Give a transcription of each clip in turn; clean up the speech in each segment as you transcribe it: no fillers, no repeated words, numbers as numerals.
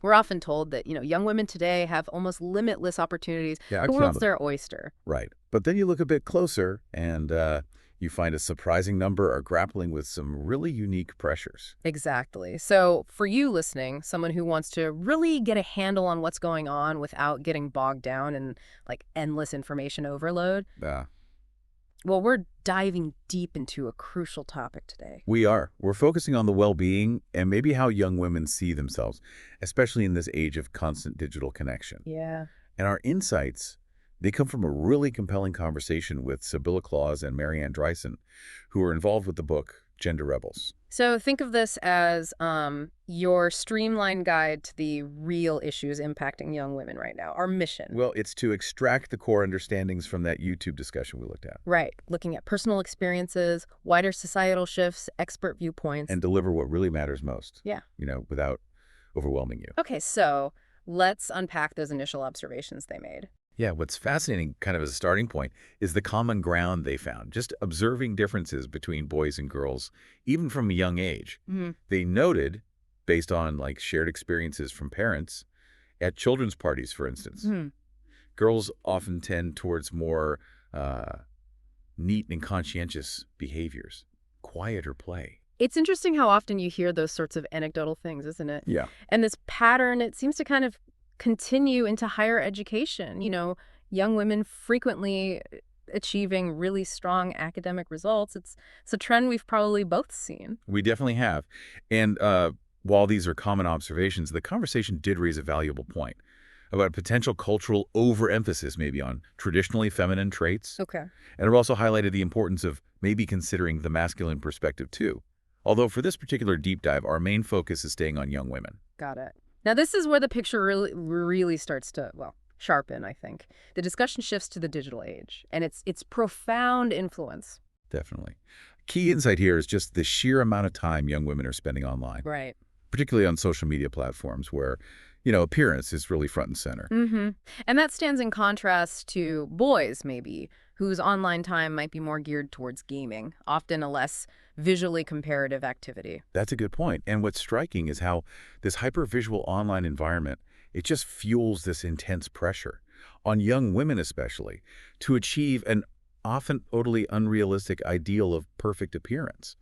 We're often told that, young women today have almost limitless opportunities. Yeah, The world's economic. their oyster. Right. But then you look a bit closer and you find a surprising number are grappling with some really unique pressures. Exactly. So for you listening, someone who wants to really get a handle on what's going on without getting bogged down in like endless information overload, Uh, well, we're diving deep into a crucial topic today. we are. We're focusing on the well-being and maybe how young women see themselves, especially in this age of constant digital connection. Yeah. And our insights, they come from a really compelling conversation with Sibylla Claus and Marianne Dreisen, who are involved with the book Gender Rebels. So think of this as your streamlined guide to the real issues impacting young women right now, our mission. Well, it's to extract the core understandings from that YouTube discussion we looked at Right. Looking at personal experiences, wider societal shifts, expert viewpoints. and deliver what really matters most, Yeah. without overwhelming you. Okay, so let's unpack those initial observations they made. Yeah, what's fascinating kind of as a starting point is the common ground they found, just observing differences between boys and girls, even from a young age. They noted, based on like shared experiences from parents, at children's parties, for instance, girls often tend towards more neat and conscientious behaviors, quieter play. It's interesting how often you hear those sorts of anecdotal things, isn't it? Yeah. And this pattern, it seems to kind of continue into higher education. Young women frequently achieving really strong academic results. It's a trend we've probably both seen. We definitely have. And while these are common observations, the conversation did raise a valuable point about potential cultural overemphasis maybe on traditionally feminine traits. Okay. And it also highlighted the importance of maybe considering the masculine perspective too. Although for this particular deep dive, our main focus is staying on young women. Got it. Now, this is where the picture really starts to, well, sharpen, I think. The discussion shifts to the digital age and its profound influence. Definitely. Key insight here is just the sheer amount of time young women are spending online, Right. particularly on social media platforms where, appearance is really front and center. And that stands in contrast to boys, maybe, whose online time might be more geared towards gaming, often a less visually comparative activity. That's a good point. And what's striking is how this hyper-visual online environment, it just fuels this intense pressure on young women especially to achieve an often totally unrealistic ideal of perfect appearance.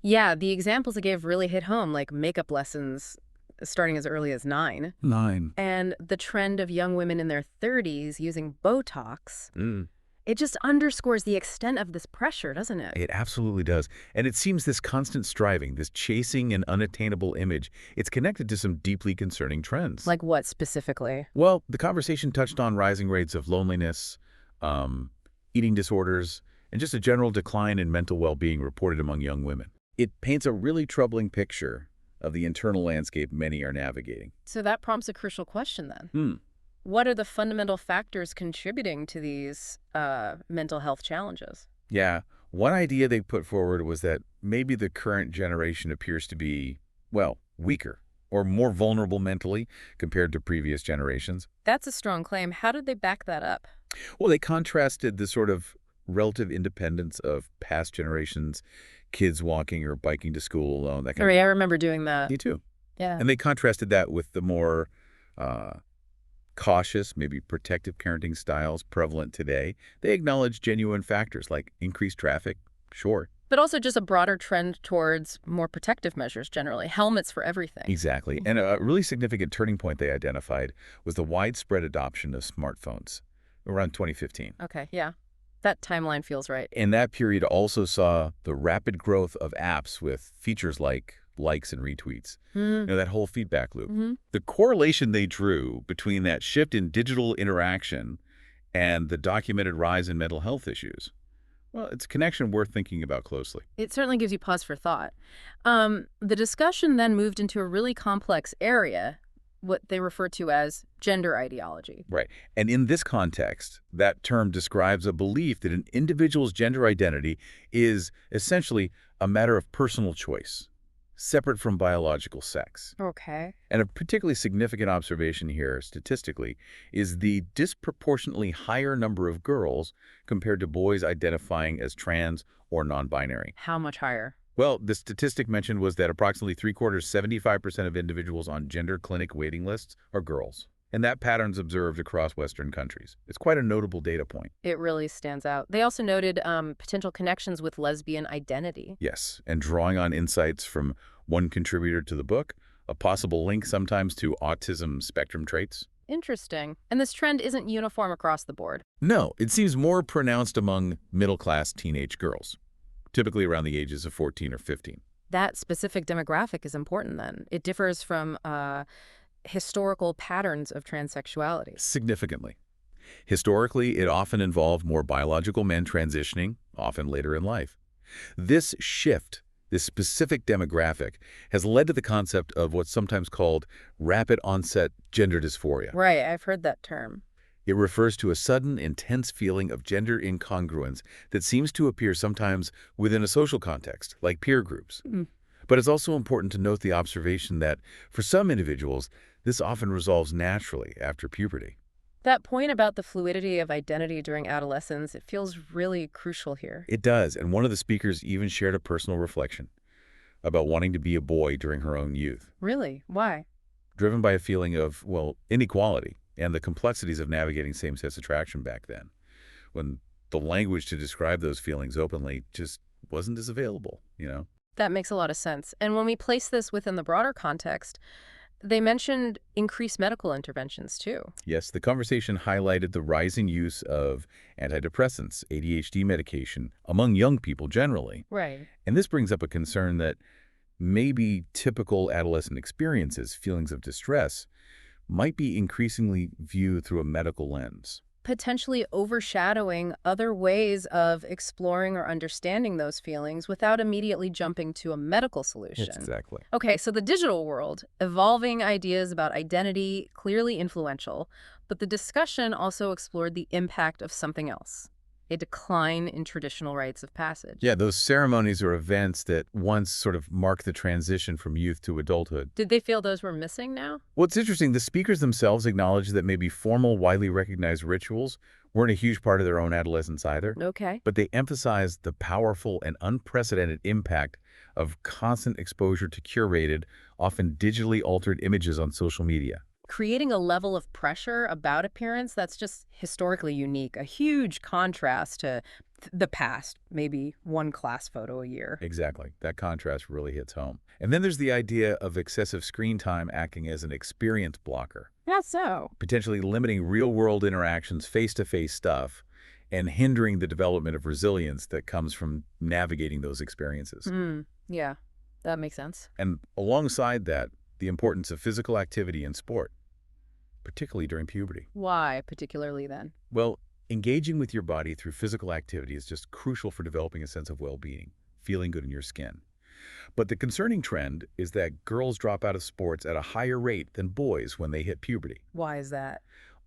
Yeah, the examples I gave really hit home, like makeup lessons starting as early as 9, 9. and the trend of young women in their 30s using Botox. Mm. It just underscores the extent of this pressure, doesn't it? It absolutely does. And it seems this constant striving, this chasing an unattainable image, it's connected to some deeply concerning trends. Like what specifically? Well, the conversation touched on rising rates of loneliness, eating disorders, and just a general decline in mental well-being reported among young women. It paints a really troubling picture of the internal landscape many are navigating. So that prompts a crucial question then. Hmm. What are the fundamental factors contributing to these mental health challenges? Yeah, one idea they put forward was that maybe the current generation appears to be, well, weaker or more vulnerable mentally compared to previous generations. That's a strong claim. How did they back that up? Well, they contrasted the sort of relative independence of past generations, kids walking or biking to school alone, that kind Sorry, I remember doing that. Me too. Yeah. And they contrasted that with the more cautious, maybe protective parenting styles prevalent today. They acknowledge genuine factors like increased traffic, sure. But also just a broader trend towards more protective measures generally, helmets for everything. Exactly. And a really significant turning point they identified was the widespread adoption of smartphones around 2015. Okay, yeah. That timeline feels right. And that period also saw the rapid growth of apps with features like likes and retweets, that whole feedback loop. The correlation they drew between that shift in digital interaction and the documented rise in mental health issues, well, it's a connection worth thinking about closely. It certainly gives you pause for thought. The discussion then moved into a really complex area, what they refer to as gender ideology. Right. And in this context, that term describes a belief that an individual's gender identity is essentially a matter of personal choice, separate from biological sex. Okay. And a particularly significant observation here, statistically, is the disproportionately higher number of girls compared to boys identifying as trans or non-binary. How much higher? Well, the statistic mentioned was that approximately three-quarters, 75% of individuals on gender clinic waiting lists are girls. And that pattern's observed across Western countries. It's quite a notable data point. It really stands out. They also noted potential connections with lesbian identity. Yes, and drawing on insights from one contributor to the book, a possible link sometimes to autism spectrum traits. Interesting. And this trend isn't uniform across the board. No, it seems more pronounced among middle-class teenage girls, typically around the ages of 14 or 15. That specific demographic is important then. It differs from historical patterns of transsexuality. Significantly. Historically, it often involved more biological men transitioning, often later in life. This shift, this specific demographic, has led to the concept of what's sometimes called rapid onset gender dysphoria. Right, I've heard that term. It refers to a sudden, intense feeling of gender incongruence that seems to appear sometimes within a social context, like peer groups. Mm. But it's also important to note the observation that, for some individuals, this often resolves naturally after puberty. That point about the fluidity of identity during adolescence, it feels really crucial here. It does, and one of the speakers even shared a personal reflection about wanting to be a boy during her own youth, Really? Why? driven by a feeling of, well, inequality and the complexities of navigating same-sex attraction back then, when the language to describe those feelings openly just wasn't as available. That makes a lot of sense. And when we place this within the broader context, they mentioned increased medical interventions too. Yes, the conversation highlighted the rising use of antidepressants, ADHD medication, among young people generally. Right. And this brings up a concern that maybe typical adolescent experiences, feelings of distress, might be increasingly viewed through a medical lens. Potentially overshadowing other ways of exploring or understanding those feelings without immediately jumping to a medical solution. Exactly. Okay, so the digital world, evolving ideas about identity, clearly influential, but the discussion also explored the impact of something else, a decline in traditional rites of passage. Yeah, those ceremonies or events that once sort of marked the transition from youth to adulthood. Did they feel those were missing now? Well, it's interesting, the speakers themselves acknowledged that maybe formal, widely recognized rituals weren't a huge part of their own adolescence either, Okay. but they emphasized the powerful and unprecedented impact of constant exposure to curated, often digitally altered images on social media. Creating a level of pressure about appearance that's just historically unique, a huge contrast to the past, maybe one class photo a year. Exactly. That contrast really hits home. And then there's the idea of excessive screen time acting as an experience blocker, Yeah, so. potentially limiting real-world interactions, face-to-face stuff, and hindering the development of resilience that comes from navigating those experiences. Yeah, that makes sense. And alongside that, the importance of physical activity and sport, particularly during puberty. Why particularly then? Well, engaging with your body through physical activity is just crucial for developing a sense of well-being, feeling good in your skin. But the concerning trend is that girls drop out of sports at a higher rate than boys when they hit puberty, Why is that?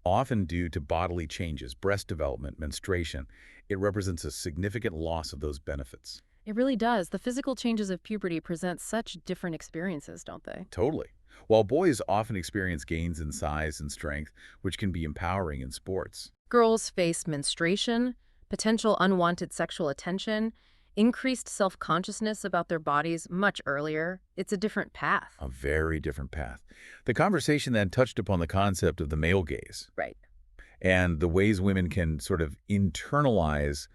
often due to bodily changes, breast development, menstruation. It represents a significant loss of those benefits. It really does. The physical changes of puberty present such different experiences, don't they? Totally. While boys often experience gains in size and strength, which can be empowering in sports. Girls face menstruation, potential unwanted sexual attention, increased self-consciousness about their bodies much earlier. It's a different path. A very different path. The conversation then touched upon the concept of the male gaze Right. and the ways women can sort of internalize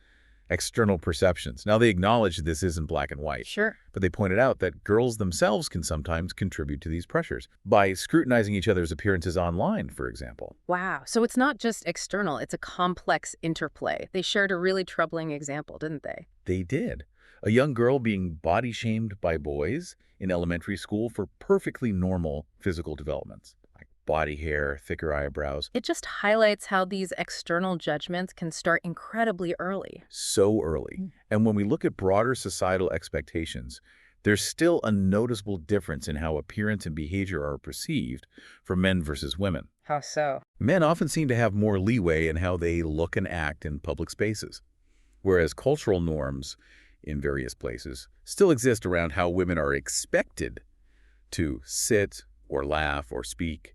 external perceptions. Now, they acknowledge this isn't black and white, Sure. but they pointed out that girls themselves can sometimes contribute to these pressures by scrutinizing each other's appearances online, for example. Wow. So it's not just external, it's a complex interplay. They shared a really troubling example, didn't they? They did. A young girl being body-shamed by boys in elementary school for perfectly normal physical developments, like body hair, thicker eyebrows. It just highlights how these external judgments can start incredibly early. So early. And when we look at broader societal expectations, there's still a noticeable difference in how appearance and behavior are perceived for men versus women. How so? Men often seem to have more leeway in how they look and act in public spaces, whereas cultural norms in various places still exist around how women are expected to sit or laugh or speak.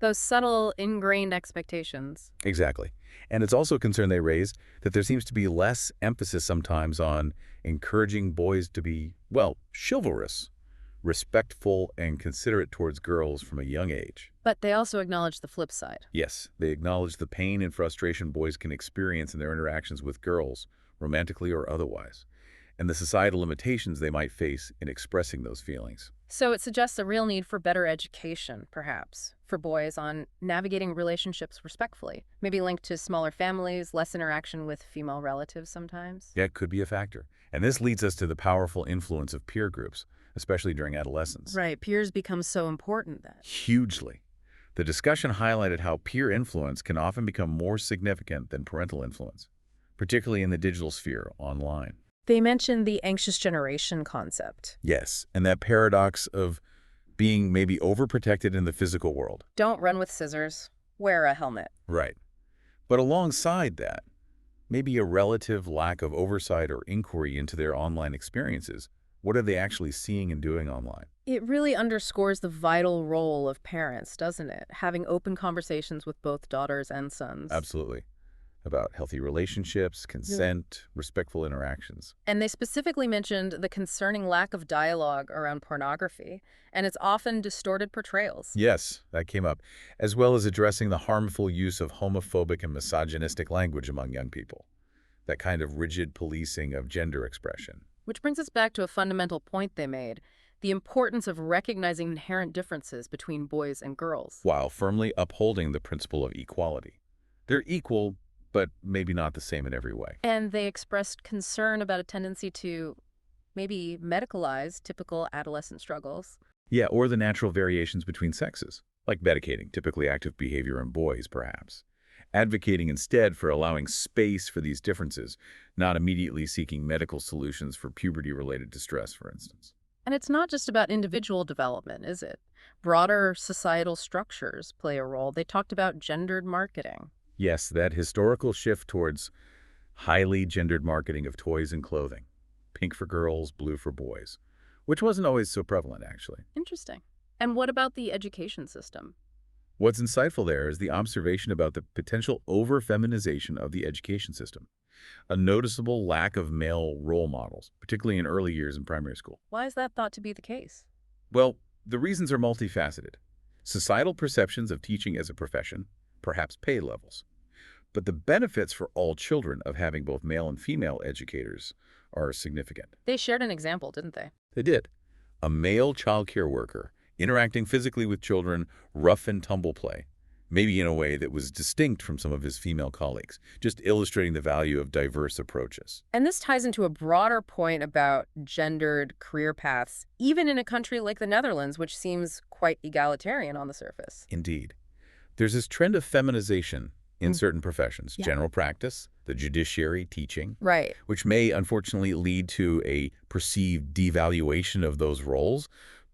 Those subtle, ingrained expectations. Exactly. And it's also a concern they raise that there seems to be less emphasis sometimes on encouraging boys to be, well, chivalrous, respectful, and considerate towards girls from a young age. But they also acknowledge the flip side. Yes, they acknowledge the pain and frustration boys can experience in their interactions with girls, romantically or otherwise, and the societal limitations they might face in expressing those feelings. So it suggests a real need for better education, perhaps, for boys on navigating relationships respectfully. Maybe linked to smaller families, less interaction with female relatives sometimes. Yeah, it could be a factor. And this leads us to the powerful influence of peer groups, especially during adolescence. Right, peers become so important then. Hugely. The discussion highlighted how peer influence can often become more significant than parental influence, particularly in the digital sphere online. They mentioned the anxious generation concept. Yes, and that paradox of being maybe overprotected in the physical world. Don't run with scissors. Wear a helmet. Right. But alongside that, maybe a relative lack of oversight or inquiry into their online experiences. What are they actually seeing and doing online? It really underscores the vital role of parents, doesn't it? Having open conversations with both daughters and sons. Absolutely. About healthy relationships, consent, respectful interactions. And they specifically mentioned the concerning lack of dialogue around pornography and its often distorted portrayals. Yes, that came up, as well as addressing the harmful use of homophobic and misogynistic language among young people. That kind of rigid policing of gender expression. Which brings us back to a fundamental point they made, the importance of recognizing inherent differences between boys and girls. While firmly upholding the principle of equality. They're equal, but maybe not the same in every way. And they expressed concern about a tendency to maybe medicalize typical adolescent struggles. Yeah, or the natural variations between sexes, like medicating typically active behavior in boys, perhaps. Advocating instead for allowing space for these differences, not immediately seeking medical solutions for puberty-related distress, for instance. And it's not just about individual development, is it? Broader societal structures play a role. They talked about gendered marketing. Yes, that historical shift towards highly gendered marketing of toys and clothing. Pink for girls, blue for boys. Which wasn't always so prevalent, actually. Interesting. And what about the education system? What's insightful there is the observation about the potential over-feminization of the education system. A noticeable lack of male role models, particularly in early years in primary school. Why is that thought to be the case? Well, the reasons are multifaceted. Societal perceptions of teaching as a profession, perhaps pay levels. But the benefits for all children of having both male and female educators are significant. They shared an example, didn't they? They did. A male child care worker interacting physically with children, rough and tumble play, maybe in a way that was distinct from some of his female colleagues, just illustrating the value of diverse approaches. And this ties into a broader point about gendered career paths, even in a country like the Netherlands, which seems quite egalitarian on the surface. Indeed. There's this trend of feminization in certain professions, Yeah. general practice, the judiciary, teaching, Right. which may unfortunately lead to a perceived devaluation of those roles,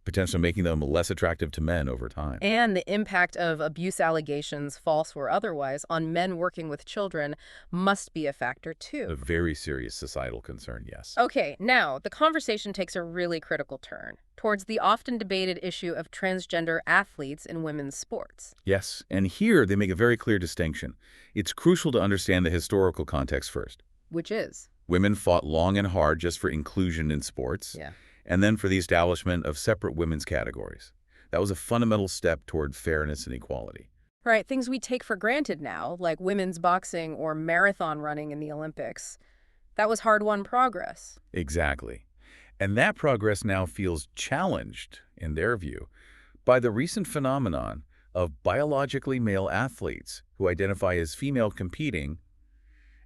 potentially making them less attractive to men over time. And the impact of abuse allegations, false or otherwise, on men working with children must be a factor A too. very serious societal concern, yes. Okay, now the conversation takes a really critical turn towards the often debated issue of transgender athletes in women's sports. Yes, and here they make a very clear distinction. It's crucial to understand the historical context first. Which is? Women fought long and hard just for inclusion in sports, Yeah. and then for the establishment of separate women's categories. That was a fundamental step toward fairness and equality. Right, things we take for granted now, like women's boxing or marathon running in the Olympics. That was hard-won progress. Exactly. And that progress now feels challenged, in their view, by the recent phenomenon of biologically male athletes who identify as female competing,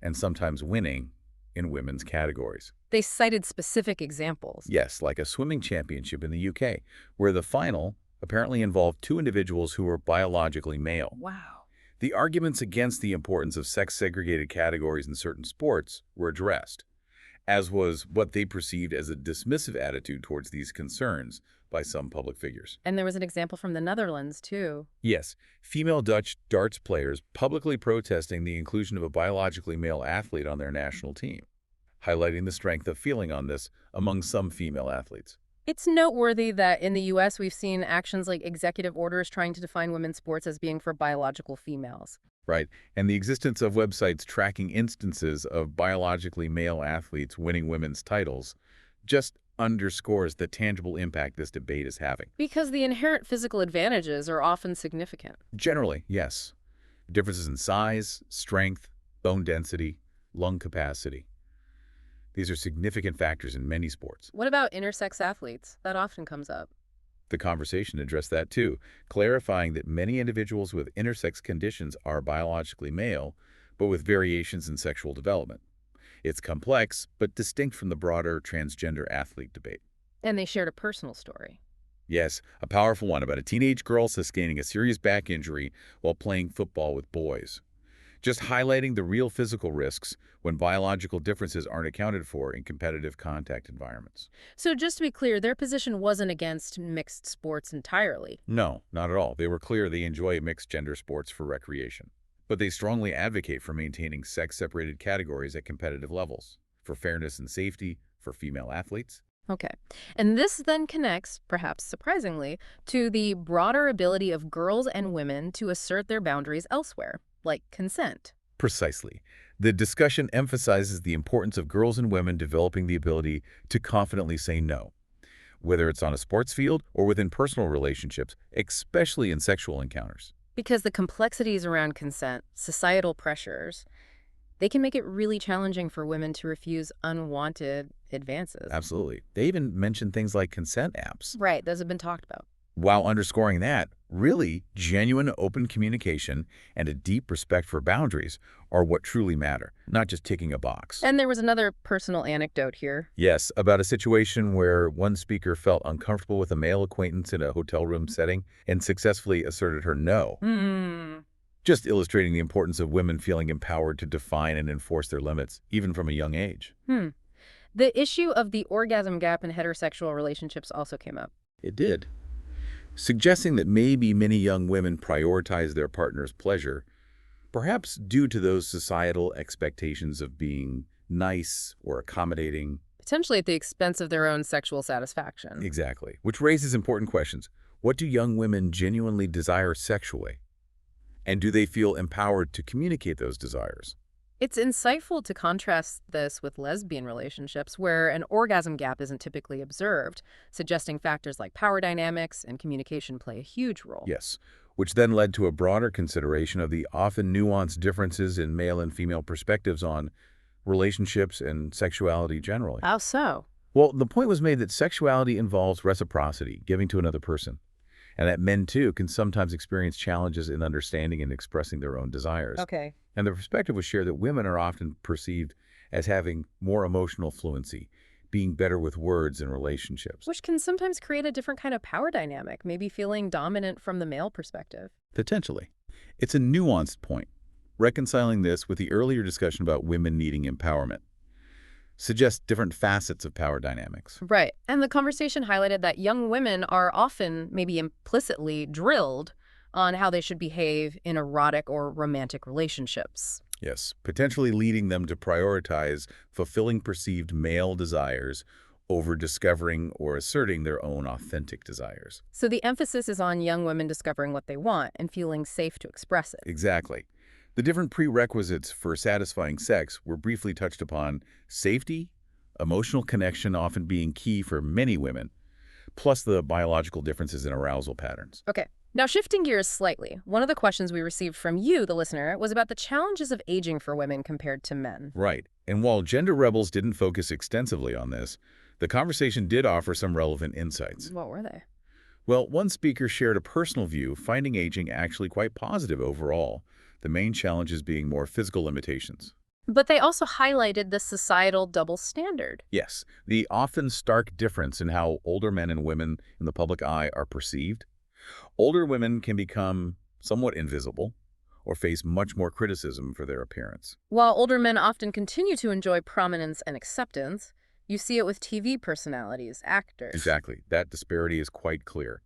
and sometimes winning, in women's categories. They cited specific examples. Yes, like a swimming championship in the UK, where the final apparently involved two individuals who were biologically male. Wow. The arguments against the importance of sex-segregated categories in certain sports were addressed, as was what they perceived as a dismissive attitude towards these concerns by some public figures. And there was an example from the Netherlands, too. Yes, female Dutch darts players publicly protesting the inclusion of a biologically male athlete on their national team, highlighting the strength of feeling on this among some female athletes. It's noteworthy that in the US, we've seen actions like executive orders trying to define women's sports as being for biological females. Right. And the existence of websites tracking instances of biologically male athletes winning women's titles just underscores the tangible impact this debate is having. Because the inherent physical advantages are often significant. Generally, yes. Differences in size, strength, bone density, lung capacity. These are significant factors in many sports. What about intersex athletes? That often comes up. The conversation addressed that too, clarifying that many individuals with intersex conditions are biologically male, but with variations in sexual development. It's complex, but distinct from the broader transgender athlete debate. And they shared a personal story. Yes, a powerful one about a teenage girl sustaining a serious back injury while playing football with boys. Just highlighting the real physical risks when biological differences aren't accounted for in competitive contact environments. So just to be clear, their position wasn't against mixed sports entirely. No, not at all. They were clear they enjoy mixed-gender sports for recreation. But they strongly advocate for maintaining sex-separated categories at competitive levels, for fairness and safety for female athletes. Okay. And this then connects, perhaps surprisingly, to the broader ability of girls and women to assert their boundaries elsewhere, like consent. Precisely. The discussion emphasizes the importance of girls and women developing the ability to confidently say no, whether it's on a sports field or within personal relationships, especially in sexual encounters. Because the complexities around consent, societal pressures, they can make it really challenging for women to refuse unwanted advances. Absolutely. They even mention things like consent apps, Right, those have been talked about. while underscoring that, really, genuine open communication and a deep respect for boundaries are what truly matter, not just ticking a box. And there was another personal anecdote here. Yes, about a situation where one speaker felt uncomfortable with a male acquaintance in a hotel room setting and successfully asserted her no, just illustrating the importance of women feeling empowered to define and enforce their limits, even from a young age. The issue of the orgasm gap in heterosexual relationships also came up. It did, suggesting that maybe many young women prioritize their partner's pleasure, perhaps due to those societal expectations of being nice or accommodating. Potentially at the expense of their own sexual satisfaction. Exactly, which raises important questions. What do young women genuinely desire sexually? And do they feel empowered to communicate those desires? It's insightful to contrast this with lesbian relationships, where an orgasm gap isn't typically observed, suggesting factors like power dynamics and communication play a huge role. Yes, which then led to a broader consideration of the often nuanced differences in male and female perspectives on relationships and sexuality generally. How so? Well, the point was made that sexuality involves reciprocity, giving to another person, and that men, too, can sometimes experience challenges in understanding and expressing their own desires. Okay. And the perspective was shared that women are often perceived as having more emotional fluency, being better with words in relationships. Which can sometimes create a different kind of power dynamic, maybe feeling dominant from the male perspective. Potentially. It's a nuanced point. Reconciling this with the earlier discussion about women needing empowerment suggests different facets of power dynamics. Right. And the conversation highlighted that young women are often, maybe implicitly, drilled on how they should behave in erotic or romantic relationships. Yes, potentially leading them to prioritize fulfilling perceived male desires over discovering or asserting their own authentic desires. So the emphasis is on young women discovering what they want and feeling safe to express it. Exactly. The different prerequisites for satisfying sex were briefly touched upon: safety, emotional connection often being key for many women, plus the biological differences in arousal patterns. Okay. Now, shifting gears slightly, one of the questions we received from you, the listener, was about the challenges of aging for women compared to men. Right. And while Gender Rebels didn't focus extensively on this, the conversation did offer some relevant insights. What were they? Well, one speaker shared a personal view, finding aging actually quite positive overall, the main challenges being more physical limitations. But they also highlighted the societal double standard. Yes, the often stark difference in how older men and women in the public eye are perceived. Older women can become somewhat invisible or face much more criticism for their appearance. While older men often continue to enjoy prominence and acceptance, you see it with TV personalities, actors. Exactly. That disparity is quite clear.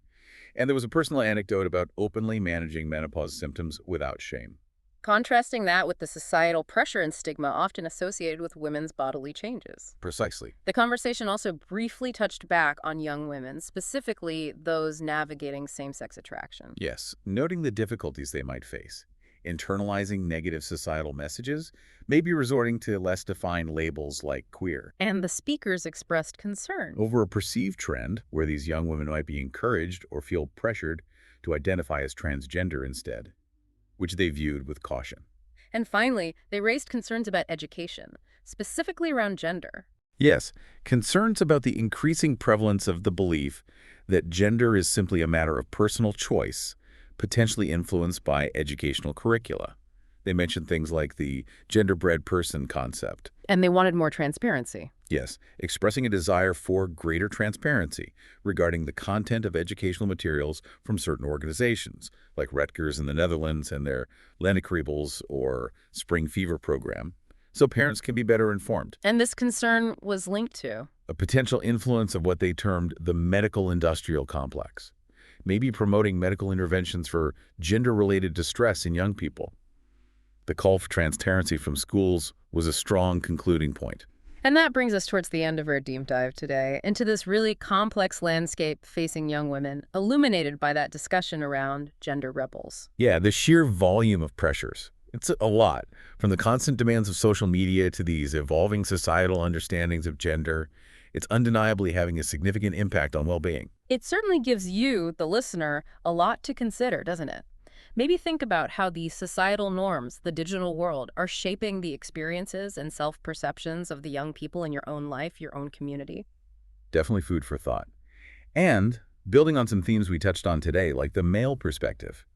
And there was a personal anecdote about openly managing menopause symptoms without shame. contrasting that with the societal pressure and stigma often associated with women's bodily changes. Precisely. The conversation also briefly touched back on young women, specifically those navigating same-sex attraction. Yes, noting the difficulties they might face, internalizing negative societal messages, maybe resorting to less defined labels like queer, And the speakers expressed concern. over a perceived trend where these young women might be encouraged or feel pressured to identify as transgender instead, which they viewed with caution. And finally, they raised concerns about education, specifically around gender. Yes, concerns about the increasing prevalence of the belief that gender is simply a matter of personal choice, potentially influenced by educational curricula. They mentioned things like the genderbread person concept. And they wanted more transparency. Yes, expressing a desire for greater transparency regarding the content of educational materials from certain organizations, like Rutgers in the Netherlands and their Lennenkriebels or Spring Fever program, so parents can be better informed. And this concern was linked to. A potential influence of what they termed the medical industrial complex, maybe promoting medical interventions for gender-related distress in young people. The call for transparency from schools was a strong concluding point. And that brings us towards the end of our deep dive today into this really complex landscape facing young women, illuminated by that discussion around gender rebels. Yeah, the sheer volume of pressures. It's a lot, from the constant demands of social media to these evolving societal understandings of gender. It's undeniably having a significant impact on well-being. It certainly gives you, the listener, a lot to consider, doesn't it? Maybe think about how these societal norms, the digital world, are shaping the experiences and self-perceptions of the young people in your own life, your own community. Definitely food for thought. And building on some themes we touched on today, like the male perspective,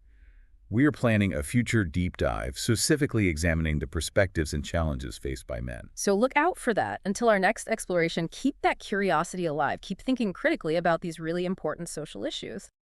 we are planning a future deep dive specifically examining the perspectives and challenges faced by men. So look out for that. Until our next exploration, keep that curiosity alive. Keep thinking critically about these really important social issues.